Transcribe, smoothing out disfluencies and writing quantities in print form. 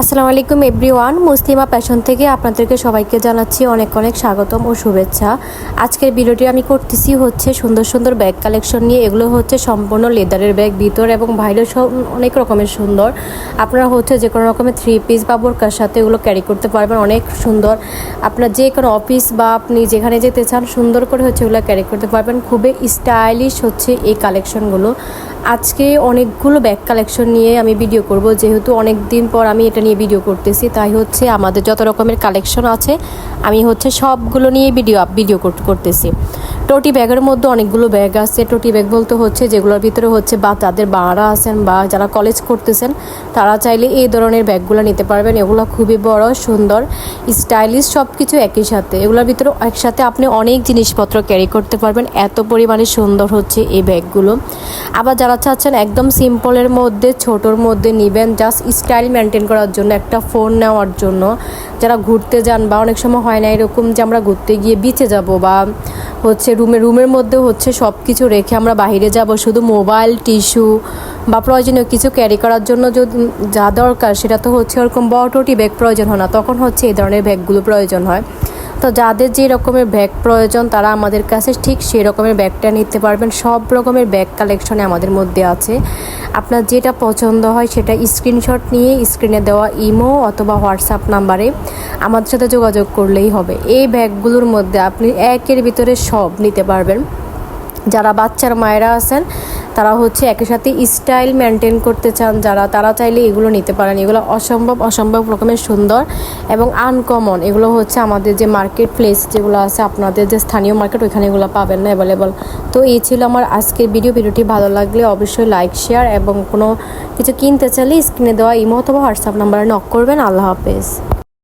আসসালামু আলাইকুম এভরিওয়ান, মুসলিমা ফ্যাশন থেকে আপনাদেরকে সবাইকে জানাচ্ছি অনেক অনেক স্বাগতম ও শুভেচ্ছা। আজকের ভিডিওটি আমি করতেছি হচ্ছে সুন্দর সুন্দর ব্যাগ কালেকশন নিয়ে। এগুলো হচ্ছে সম্পূর্ণ লেদারের ব্যাগ, ভিতর এবং বাইরে সব অনেক রকমের সুন্দর। আপনারা হচ্ছে যে কোনো রকমের 3 পিস বা বোরকার সাথে এগুলো ক্যারি করতে পারবেন, অনেক সুন্দর। আপনার যে কোনো অফিস বা আপনি যেখানে যেতে চান সুন্দর করে হচ্ছে এগুলো ক্যারি করতে পারবেন। খুবই স্টাইলিশ হচ্ছে এই কালেকশনগুলো। আজকে অনেকগুলো ব্যাগ কালেকশন নিয়ে আমি ভিডিও করব, যেহেতু অনেক দিন পর আমি এটা নিয়ে ভিডিও করতেছি, তাই হচ্ছে আমাদের যত রকমের কালেকশন আছে আমি হচ্ছে সবগুলো নিয়ে ভিডিও করতেছি। টোটি ব্যাগের মধ্যে অনেকগুলো ব্যাগ আছে। টোটি ব্যাগ বলতে হচ্ছে যেগুলোর ভিতরে হচ্ছে বা যাদের বাড়া আছেন বা যারা কলেজ করতেছেন তারা চাইলে এই ধরনের ব্যাগগুলো নিতে পারবেন। এগুলো খুবই বড়, সুন্দর, স্টাইলিশ, সব কিছু একই সাথে। এগুলোর ভিতরে একসাথে আপনি অনেক জিনিসপত্র ক্যারি করতে পারবেন, এত পরিমাণে সুন্দর হচ্ছে এই ব্যাগগুলো। আবার যারা চাচ্ছেন একদম সিম্পলের মধ্যে ছোটোর মধ্যে নেবেন, জাস্ট স্টাইল মেনটেন করার জন্য, একটা ফোন নেওয়ার জন্য, যারা ঘুরতে যান বা অনেক সময় হয় না এরকম যে আমরা ঘুরতে গিয়ে বিচে যাব বা হচ্ছে রুমের মধ্যে হচ্ছে সব কিছু রেখে আমরা বাইরে যাব, শুধু মোবাইল, টিস্যু বা প্রয়োজনীয় কিছু ক্যারি করার জন্য যা দরকার সেটা তো হচ্ছে ওরকম বড় টোটি ব্যাগ প্রয়োজন হয় না, তখন হচ্ছে এই ধরনের ব্যাগগুলো প্রয়োজন হয়। তো যাদের যে রকমের ব্যাগ প্রয়োজন তারা আমাদের কাছে ঠিক সেই রকমের ব্যাগটা নিতে পারবেন। সব রকমের ব্যাগ কালেকশনে আমাদের মধ্যে আছে। আপনার যেটা পছন্দ হয় সেটা স্ক্রিনশট নিয়ে স্ক্রিনে দেওয়া ইমো অথবা হোয়াটসঅ্যাপ নাম্বারে আমাদের সাথে যোগাযোগ করলেই হবে। এই ব্যাগগুলোর মধ্যে আপনি একের ভিতরে সব নিতে পারবেন। যারা বাচ্চার মায়েরা আছেন তারা হচ্ছে একই সাথে স্টাইল মেনটেন করতে চান যারা, তারা চাইলে এগুলো নিতে পারেন। এগুলো অসম্ভব রকমের সুন্দর এবং আনকমন। এগুলো হচ্ছে আমাদের যে মার্কেট প্লেস যেগুলো আছে, আপনাদের যে স্থানীয় মার্কেট, ওইখানে এগুলো পাবেন না অ্যাভেলেবল। তো এই ছিল আমার আজকের ভিডিওটি ভালো লাগলে অবশ্যই লাইক, শেয়ার এবং কোনো কিছু কিনতে চাইলে স্ক্রিনে দেওয়া ইমো অথবা হোয়াটসঅ্যাপ নাম্বারে নক করবেন। আল্লাহ হাফেজ।